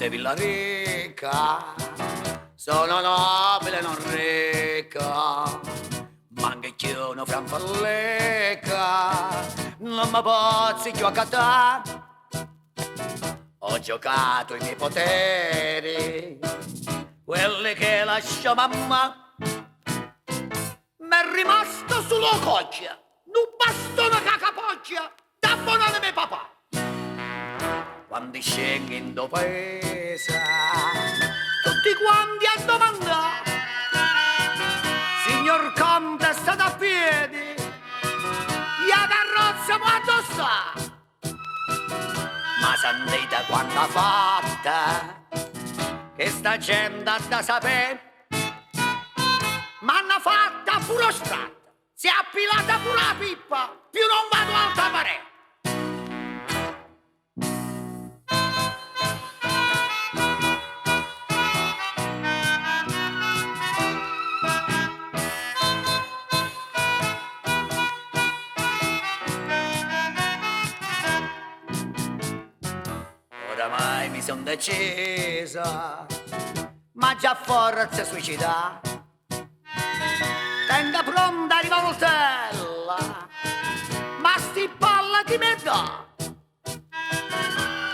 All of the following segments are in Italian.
Monte Villarica, sono nobile non ricca, ma anche io non franfalleca, non mi pozzi più a cantare. Ho giocato i miei poteri, quelli che lascia mamma, m'è rimasto sulla coccia, un bastone che capocchia, da buonone mio papà. Quando scendi in do paese, tutti quanti a domandare, signor Conte state a piedi, la carrozza quanto sta? Ma sentite quanto ha fatta, che sta gente ha da sapere, m'hanno fatta pure strada, si è appilata pure la pippa, più non vado alta parete. Oramai mi son decisa, ma già forza suicida, tenga pronta rivoltella, ma sti palla di me dà.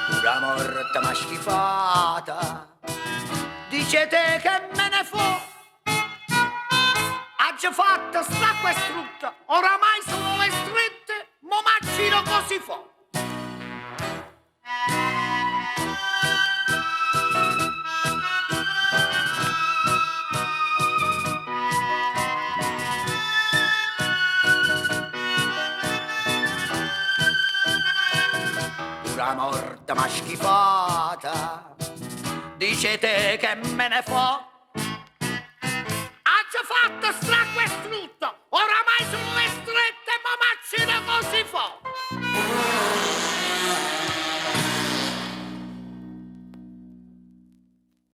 Pura morta ma schifata, dicete che me ne fo, ha già fatto stracqua e strutta, oramai sono le strette, mo maccino così fo. Pura morta ma schifata, dicete che me ne fo, ha già fatto stracqua e strutta, oramai sono le strette, ma maccino così fo.